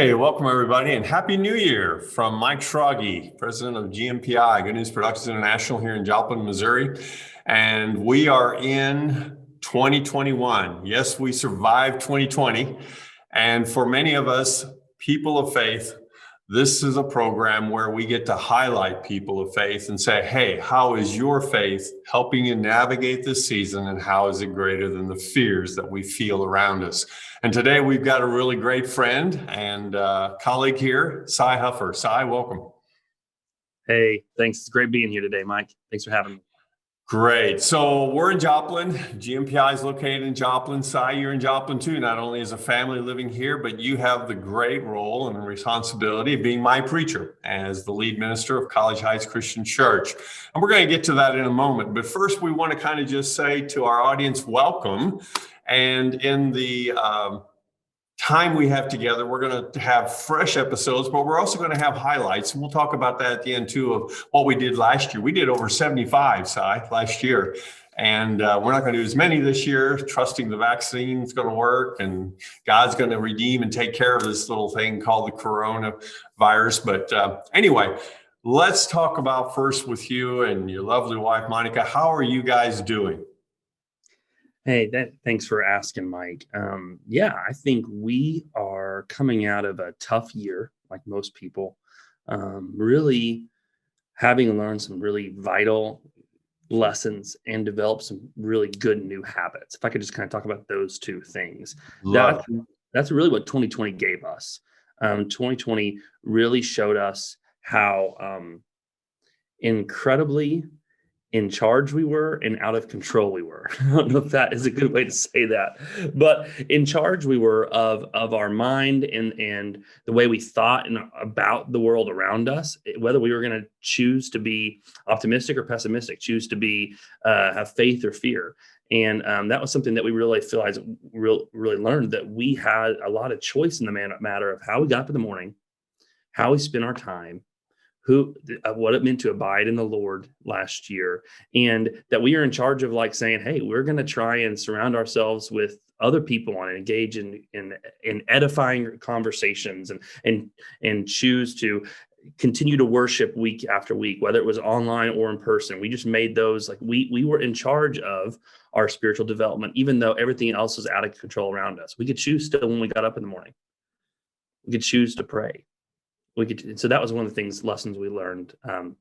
Hey, welcome everybody, and Happy New Year from Mike Schrage, president of GNPI, Good News Productions International here in Joplin, Missouri. And we are in 2021. Yes, we survived 2020. And for many of us, people of faith, this is a program where we get to highlight people of faith and say, hey, how is your faith helping you navigate this season, and how is it greater than the fears that we feel around us? And today we've got a really great friend and colleague here, Sy Huffer. Sy, welcome. Hey, thanks. It's great being here today, Mike. Thanks for having me. Great. So we're in Joplin. GNPI is located in Joplin. Sy, you're in Joplin too, not only as a family living here, but you have the great role and responsibility of being my preacher as the lead minister of College Heights Christian Church. And we're going to get to that in a moment. But first, we want to kind of just say to our audience, welcome. And in the time we have together, we're going to have fresh episodes, but we're also going to have highlights. And we'll talk about that at the end too of what we did last year. We did over 75, Sy, last year. And we're not going to do as many this year, trusting the vaccine is going to work and God's going to redeem and take care of this little thing called the coronavirus. But anyway, let's talk about first with you and your lovely wife, Monica. How are you guys doing? Hey, thanks for asking, Mike. I think we are coming out of a tough year, like most people, really having learned some really vital lessons and developed some really good new habits. If I could just kind of talk about those two things, that's really what 2020 gave us. 2020 really showed us how incredibly in charge we were and out of control we were. I don't know if that is a good way to say that, but in charge we were of our mind and the way we thought and about the world around us, whether we were going to choose to be optimistic or pessimistic, choose to be have faith or fear. And that was something that we really really learned, that we had a lot of choice in the matter of how we got up in the morning, how we spent our time, what it meant to abide in the Lord last year, and that we are in charge of like saying, hey, we're going to try and surround ourselves with other people and engage in edifying conversations and choose to continue to worship week after week, whether it was online or in person. We just made those, like we were in charge of our spiritual development, even though everything else was out of control around us. We could choose still when we got up in the morning. We could choose to pray. So that was one of the lessons we learned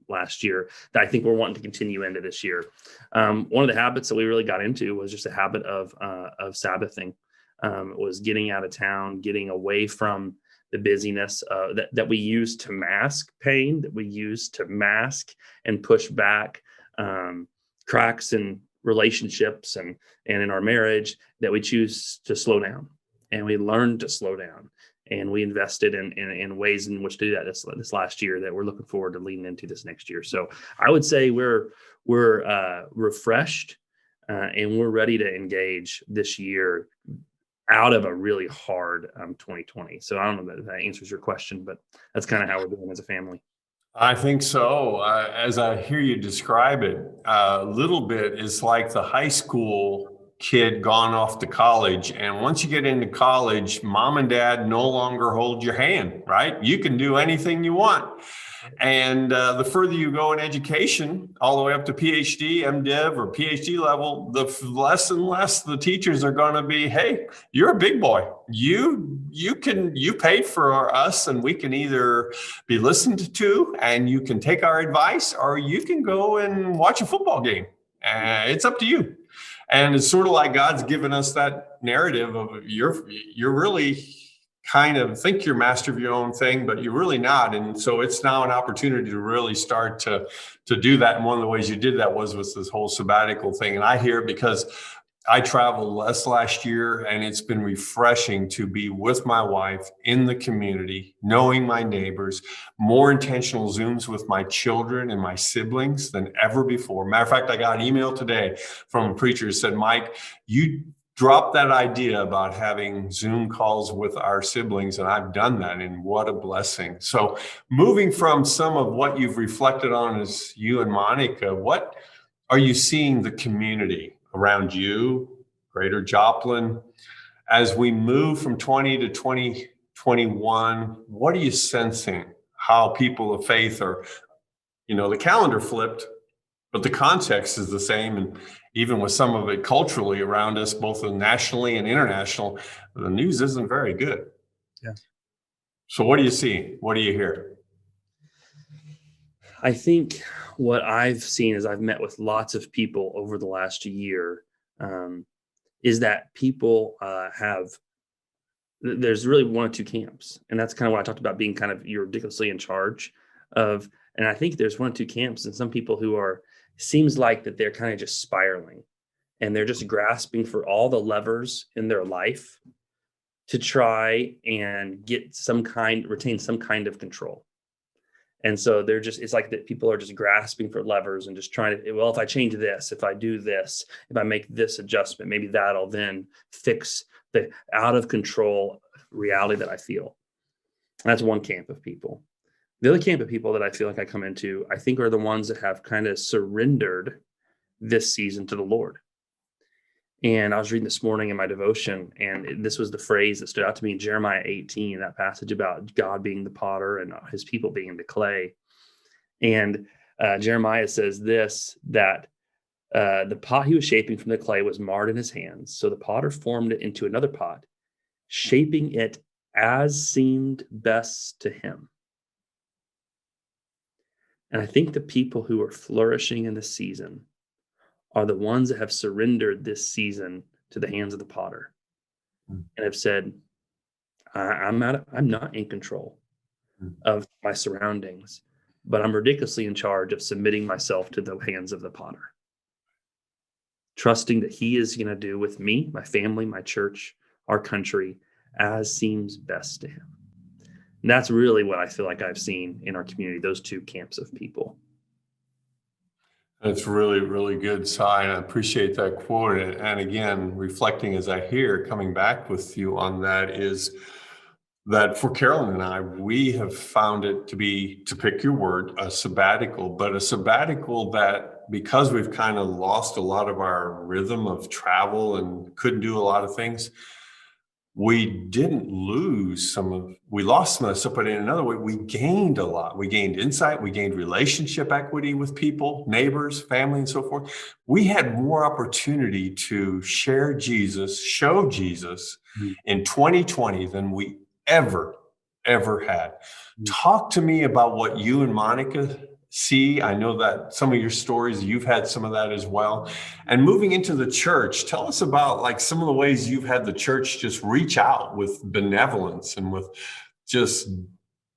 last year that I think we're wanting to continue into this year. One of the habits that we really got into was just a habit of Sabbathing. Was getting out of town, getting away from the busyness that we use to mask pain, that we use to mask and push back cracks in relationships and in our marriage, that we choose to slow down. And we learned to slow down. And we invested in ways in which to do that this last year that we're looking forward to leading into this next year. So I would say we're refreshed and we're ready to engage this year out of a really hard 2020. So I don't know if that answers your question, but that's kind of how we're doing as a family. I think so. As I hear you describe it, a little bit is like the high school kid gone off to college. And once you get into college, mom and dad no longer hold your hand, right? You can do anything you want. And the further you go in education, all the way up to PhD, MDiv, or PhD level, the less and less the teachers are going to be, hey, you're a big boy. You paid for us, and we can either be listened to and you can take our advice, or you can go and watch a football game. It's up to you. And it's sort of like God's given us that narrative of you're really kind of think you're master of your own thing, but you're really not. And so it's now an opportunity to really start to do that. And one of the ways you did that was with this whole sabbatical thing. And I hear, because I traveled less last year, and it's been refreshing to be with my wife in the community, knowing my neighbors, more intentional Zooms with my children and my siblings than ever before. Matter of fact, I got an email today from a preacher who said, Mike, you dropped that idea about having Zoom calls with our siblings, and I've done that, and what a blessing. So moving from some of what you've reflected on as you and Monica, what are you seeing the community around you, Greater Joplin, as we move from 20 to 20, 21, what are you sensing? How people of faith are, the calendar flipped, but the context is the same. And even with some of it culturally around us, both nationally and international, the news isn't very good. Yeah. So what do you see? What do you hear? I think what I've seen is I've met with lots of people over the last year, is that people there's really one or two camps. And that's kind of what I talked about, being kind of, you're ridiculously in charge of. And I think there's one or two camps, and some people who seems like that they're kind of just spiraling, and they're just grasping for all the levers in their life to try and retain some kind of control. And so it's like that people are just grasping for levers and just trying to, well, if I change this, if I do this, if I make this adjustment, maybe that'll then fix the out of control reality that I feel. And that's one camp of people. The other camp of people that I feel like I come into, I think, are the ones that have kind of surrendered this season to the Lord. And I was reading this morning in my devotion, and this was the phrase that stood out to me in Jeremiah 18, that passage about God being the potter and his people being the clay. And Jeremiah says that the pot he was shaping from the clay was marred in his hands. So the potter formed it into another pot, shaping it as seemed best to him. And I think the people who are flourishing in this season are the ones that have surrendered this season to the hands of the potter and have said, I'm not in control of my surroundings, but I'm ridiculously in charge of submitting myself to the hands of the potter, trusting that he is going to do with me, my family, my church, our country, as seems best to him. And that's really what I feel like I've seen in our community, those two camps of people. That's really, really good, Sy. I appreciate that quote. And again, reflecting as I hear, coming back with you on that, is that for Carolyn and I, we have found it to be, to pick your word, a sabbatical, but a sabbatical that, because we've kind of lost a lot of our rhythm of travel and couldn't do a lot of things, we didn't we lost some of the stuff, but in another way, we gained a lot. We gained insight, we gained relationship equity with people, neighbors, family, and so forth. We had more opportunity to share Jesus, show Jesus in 2020 than we ever had. Talk to me about what you and Monica see. I know that some of your stories, you've had some of that as well. And moving into the church, tell us about like some of the ways you've had the church just reach out with benevolence and with just,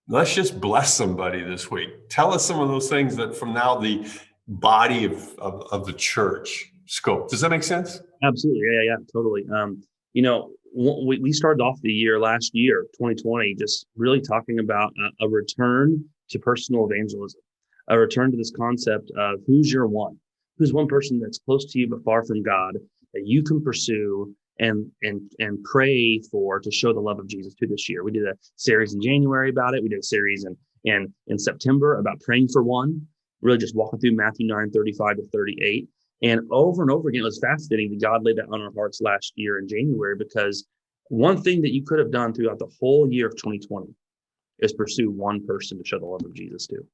let's just bless somebody this week. Tell us some of those things that from now the body of the church scope. Does that make sense? Absolutely. Yeah, totally. We started off the year last year, 2020, just really talking about a return to personal evangelism, a return to this concept of who's one person that's close to you but far from God that you can pursue and pray for to show the love of Jesus to this year. We did a series in January about it. We did a series in September about praying for one, really just walking through Matthew 9:35-38. And over again, it was fascinating that God laid that on our hearts last year in January, because one thing that you could have done throughout the whole year of 2020 is pursue one person to show the love of Jesus to.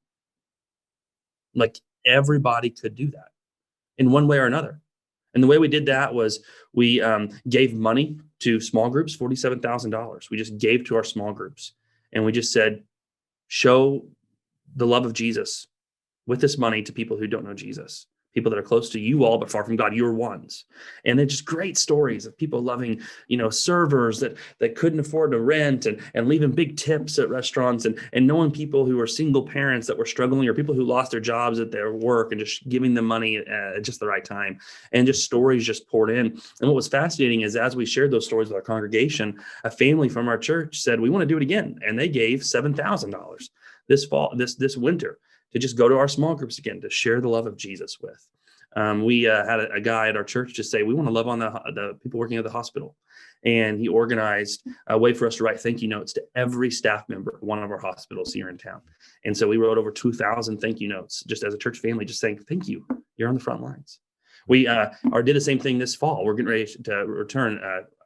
Like, everybody could do that in one way or another. And the way we did that was we gave money to small groups, $47,000. We just gave to our small groups. And we just said, show the love of Jesus with this money to people who don't know Jesus. People that are close to you all, but far from God, you're ones. And they're just great stories of people loving, servers that couldn't afford to rent and leaving big tips at restaurants and knowing people who are single parents that were struggling, or people who lost their jobs at their work, and just giving them money at just the right time. And just stories just poured in. And what was fascinating is, as we shared those stories with our congregation, a family from our church said, we want to do it again. And they gave $7,000 this winter, to just go to our small groups again, to share the love of Jesus with. We had a guy at our church just say, we want to love on the people working at the hospital. And he organized a way for us to write thank you notes to every staff member at one of our hospitals here in town. And so we wrote over 2,000 thank you notes, just as a church family, just saying, thank you, you're on the front lines. We did the same thing this fall. We're getting ready to return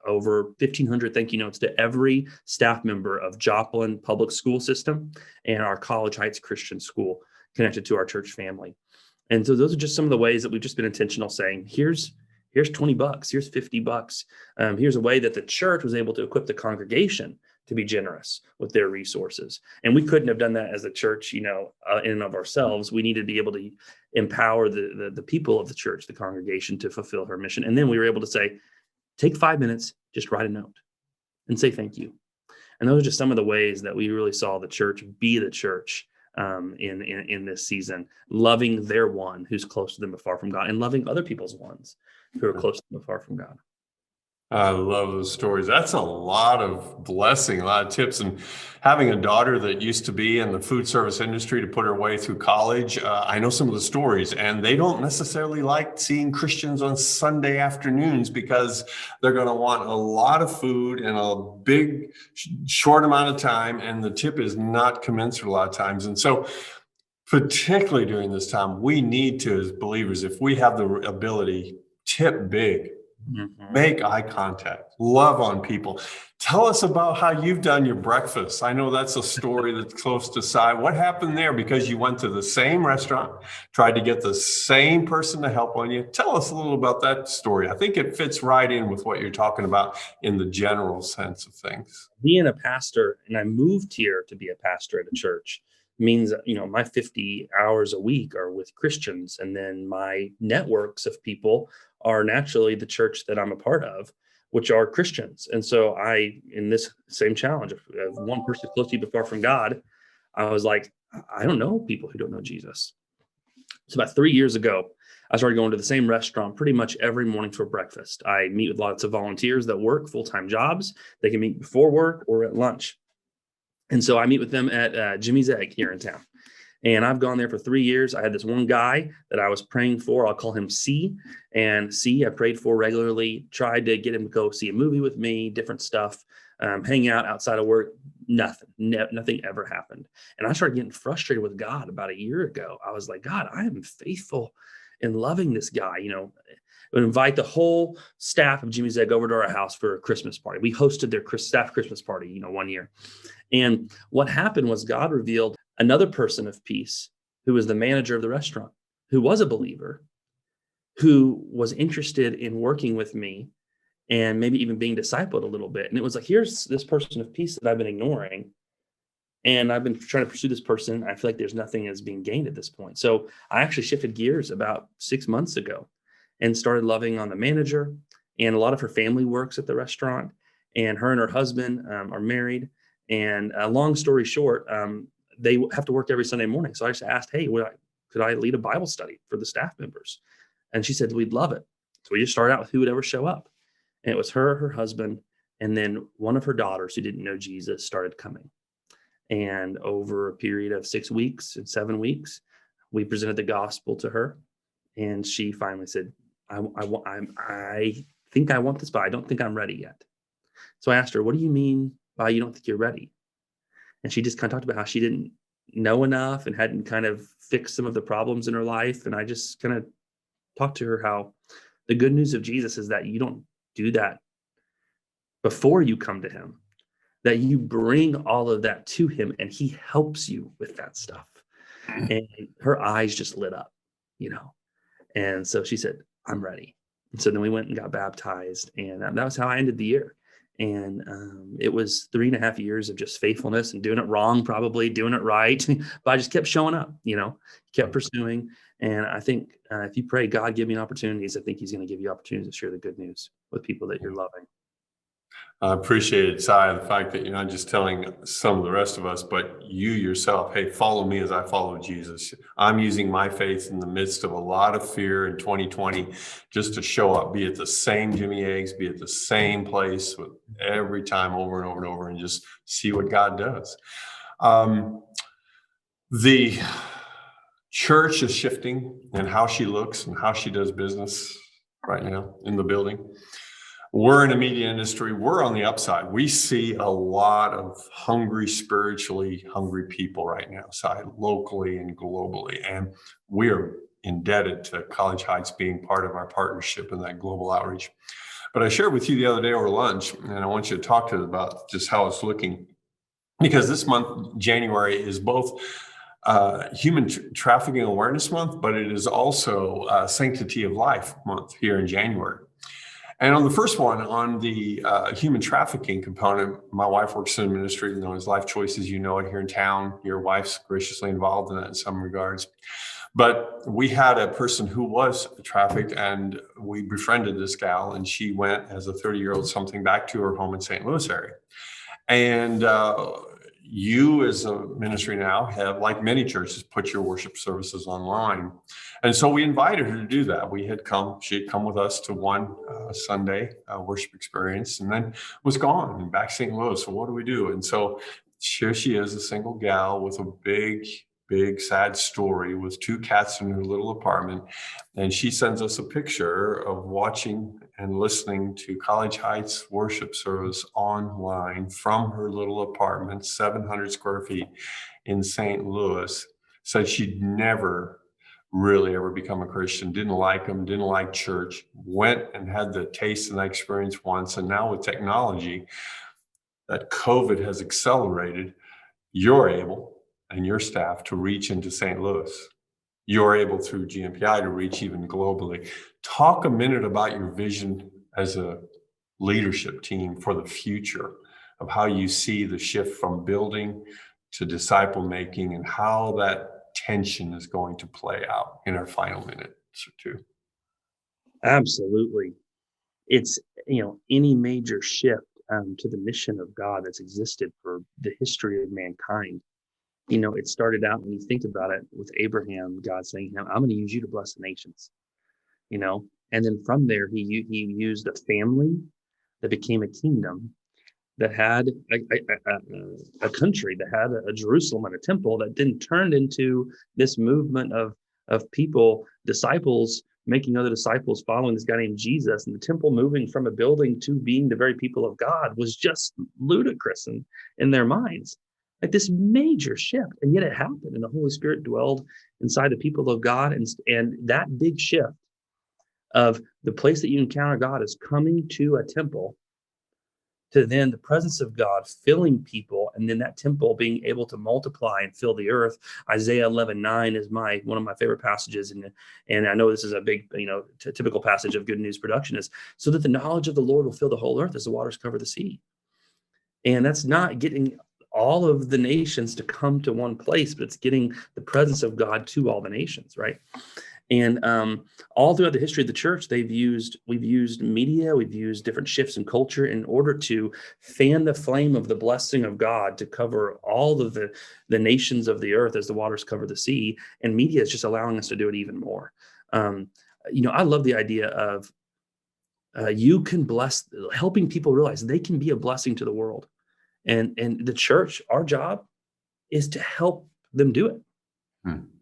over 1,500 thank you notes to every staff member of Joplin Public School System and our College Heights Christian School connected to our church family. And so those are just some of the ways that we've just been intentional saying, here's $20, here's $50. Here's a way that the church was able to equip the congregation to be generous with their resources. And we couldn't have done that as a church, in and of ourselves. We needed to be able to empower the people of the church, the congregation, to fulfill her mission. And then we were able to say, take 5 minutes, just write a note and say thank you. And those are just some of the ways that we really saw the church be the church in this season, loving their one who's close to them but far from God, and loving other people's ones who are close to them but far from God. I love those stories. That's a lot of blessing, a lot of tips. And having a daughter that used to be in the food service industry to put her way through college, I know some of the stories, and they don't necessarily like seeing Christians on Sunday afternoons because they're going to want a lot of food in a big, short amount of time, and the tip is not commensurate a lot of times. And so, particularly during this time, we need to, as believers, if we have the ability, tip big. Mm-hmm. Make eye contact, love on people. Tell us about how you've done your breakfast. I know that's a story that's close to Sy. What happened there? Because you went to the same restaurant, tried to get the same person to help on you. Tell us a little about that story. I think it fits right in with what you're talking about in the general sense of things. Being a pastor, and I moved here to be a pastor at a church, means, my 50 hours a week are with Christians. And then my networks of people are naturally the church that I'm a part of, which are Christians. And so in this same challenge of one person close to you but far from God, I was like, I don't know people who don't know Jesus. So about 3 years ago, I started going to the same restaurant pretty much every morning for breakfast. I meet with lots of volunteers that work full-time jobs. They can meet before work or at lunch. And so I meet with them at Jimmy's Egg here in town. And I've gone there for 3 years. I had this one guy that I was praying for. I'll call him C. And C, I prayed for regularly, tried to get him to go see a movie with me, different stuff, hang out outside of work. Nothing ever happened. And I started getting frustrated with God about a year ago. I was like, God, I am faithful in loving this guy. I would invite the whole staff of Jimmy's Egg over to our house for a Christmas party. We hosted their staff Christmas party, one year. And what happened was God revealed another person of peace who was the manager of the restaurant, who was a believer, who was interested in working with me and maybe even being discipled a little bit. And it was like, here's this person of peace that I've been ignoring. And I've been trying to pursue this person. I feel like there's nothing that's being gained at this point. So I actually shifted gears about 6 months ago and started loving on the manager. And a lot of her family works at the restaurant, and her and her husband are married. And long story short, they have to work every Sunday morning. So I just asked, hey, could I lead a Bible study for the staff members? And she said, we'd love it. So we just started out with who would ever show up. And it was her husband, and then one of her daughters who didn't know Jesus started coming. And over a period of 6 weeks and 7 weeks, we presented the gospel to her. And she finally said, I think I want this, but I don't think I'm ready yet. So I asked her, what do you mean by you don't think you're ready? And she just kind of talked about how she didn't know enough and hadn't kind of fixed some of the problems in her life. And I just kind of talked to her how the good news of Jesus is that you don't do that before you come to him, that you bring all of that to him and he helps you with that stuff. And her eyes just lit up, And so she said, I'm ready. And so then we went and got baptized, and that was how I ended the year. And it was 3.5 years of just faithfulness and doing it wrong, probably doing it right. But I just kept showing up, kept pursuing. And I think if you pray, God, give me opportunities, I think he's going to give you opportunities to share the good news with people that you're loving. I appreciate it, Sy, the fact that you're not just telling some of the rest of us, but you yourself, hey, follow me as I follow Jesus. I'm using my faith in the midst of a lot of fear in 2020 just to show up, be at the same Jimmy Eggs, be at the same place with every time over and over and over, and just see what God does. The church is shifting in how she looks and how she does business right now in the building. We're in a media industry. We're on the upside. We see a lot of spiritually hungry people right now, locally and globally. And we are indebted to College Heights being part of our partnership in that global outreach. But I shared with you the other day over lunch, and I want you to talk to us about just how it's looking, because this month, January, is both Human Trafficking Awareness Month, but it is also Sanctity of Life Month here in January. And on the first one, on the human trafficking component, my wife works in a ministry known as Life Choices. You know it here in town. Your wife's graciously involved in that in some regards. But we had a person who was trafficked, and we befriended this gal, and she went as a 30-year-old something back to her home in St. Louis area. And you as a ministry now have, like many churches, put your worship services online. And so we invited her to do that. She had come with us to one Sunday worship experience, and then was gone and back to St. Louis. So what do we do? And so here she is, a single gal with a big, sad story with two cats in her little apartment. And she sends us a picture of watching and listening to College Heights worship service online from her little apartment, 700 square feet in St. Louis. Said she'd never really ever become a Christian, didn't like them, didn't like church, went and had the taste and that experience once. And now with technology that COVID has accelerated, you're able and your staff to reach into St. Louis. You're able through GNPI to reach even globally. Talk a minute about your vision as a leadership team for the future of how you see the shift from building to disciple making and how that tension is going to play out in our final minutes or two. Absolutely. It's, any major shift to the mission of God that's existed for the history of mankind. It started out, when you think about it, with Abraham, God saying, I'm going to use you to bless the nations, and then from there, he used a family that became a kingdom that had a country, that had a Jerusalem and a temple that then turned into this movement of people, disciples, making other disciples, following this guy named Jesus, and the temple moving from a building to being the very people of God was just ludicrous in their minds. Like this major shift, and yet it happened, and the Holy Spirit dwelled inside the people of God, and that big shift of the place that you encounter God is coming to a temple, to then the presence of God filling people, and then that temple being able to multiply and fill the earth. Isaiah 11:9 is one of my favorite passages, and I know this is a big, typical passage of Good News production, is so that the knowledge of the Lord will fill the whole earth as the waters cover the sea. And that's not getting all of the nations to come to one place, but it's getting the presence of God to all the nations, right? And all throughout the history of the church, we've used media, we've used different shifts in culture in order to fan the flame of the blessing of God to cover all of the nations of the earth as the waters cover the sea. And media is just allowing us to do it even more. I love the idea of you can bless, helping people realize they can be a blessing to the world. And the church, our job is to help them do it.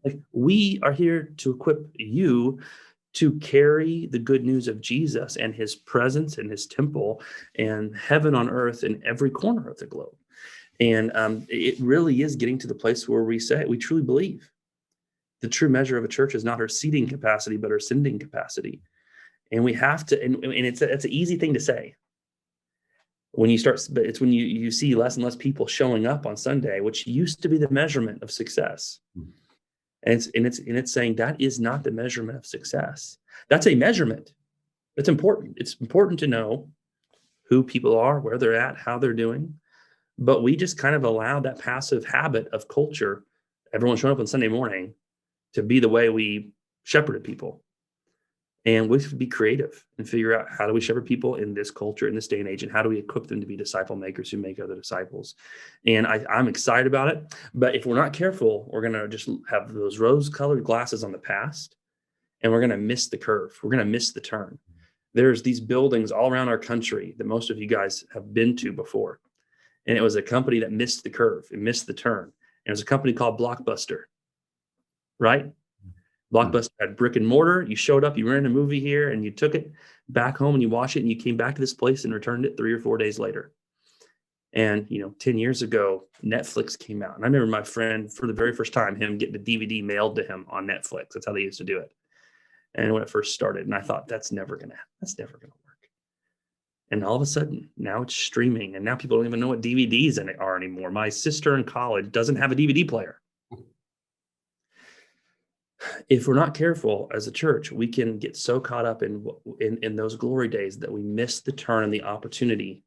Like, we are here to equip you to carry the good news of Jesus and his presence and his temple and heaven on earth in every corner of the globe. And it really is getting to the place where we truly believe the true measure of a church is not her seating capacity, but her sending capacity. And we have to, and it's an easy thing to say. But it's when you see less and less people showing up on Sunday, which used to be the measurement of success. And it's saying that is not the measurement of success. That's a measurement. It's important. It's important to know who people are, where they're at, how they're doing. But we just kind of allow that passive habit of culture, everyone showing up on Sunday morning, to be the way we shepherded people. And we should be creative and figure out, how do we shepherd people in this culture, in this day and age, and how do we equip them to be disciple makers who make other disciples? And I'm excited about it. But if we're not careful, we're going to just have those rose-colored glasses on the past, and we're going to miss the curve. We're going to miss the turn. There's these buildings all around our country that most of you guys have been to before. And it was a company that missed the curve. It missed the turn. And it was a company called Blockbuster, right? Blockbuster had brick and mortar. You showed up, you rented a movie here, and you took it back home and you watched it, and you came back to this place and returned it 3 or 4 days later. And 10 years ago, Netflix came out, and I remember my friend, for the very first time, him getting the DVD mailed to him on Netflix. That's how they used to do it. And when it first started, and I thought, that's never gonna work. And all of a sudden, now it's streaming, and now people don't even know what DVDs are anymore. My sister in college doesn't have a DVD player. If we're not careful as a church, we can get so caught up in those glory days that we miss the turn and the opportunity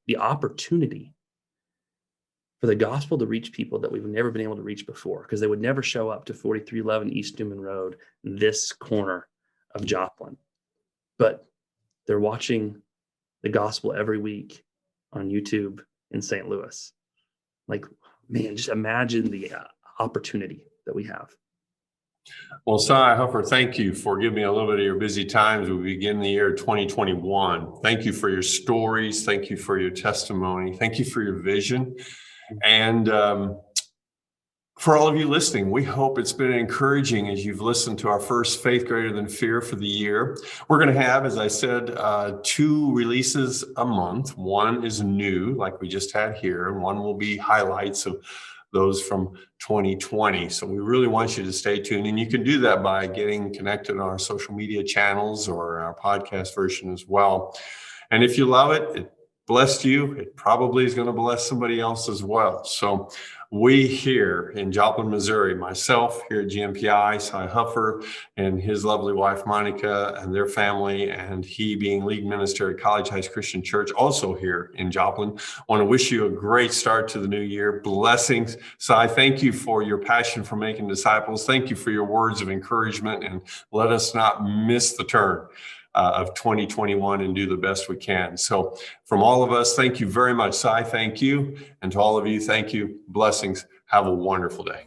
for the gospel to reach people that we've never been able to reach before, because they would never show up to 4311 East Newman Road, this corner of Joplin. But they're watching the gospel every week on YouTube in St. Louis. Like, man, just imagine the opportunity that we have. Well, Sy Huffer, thank you for giving me a little bit of your busy times. We begin the year 2021. Thank you for your stories. Thank you for your testimony. Thank you for your vision. And for all of you listening, we hope it's been encouraging as you've listened to our first Faith Greater Than Fear for the year. We're going to have, as I said, 2 releases a month. One is new, like we just had here, and one will be highlights of those from 2020. So we really want you to stay tuned. And you can do that by getting connected on our social media channels or our podcast version as well. And if you love it, it blessed you, it probably is going to bless somebody else as well. So we here in Joplin, Missouri, myself here at GNPI, Sy Huffer, and his lovely wife, Monica, and their family, and he being lead minister at College Heights Christian Church, also here in Joplin, want to wish you a great start to the new year. Blessings. Sy, thank you for your passion for making disciples. Thank you for your words of encouragement, and let us not miss the turn of 2021 and do the best we can. So from all of us, thank you very much, Sy. Thank you. And to all of you, thank you. Blessings. Have a wonderful day.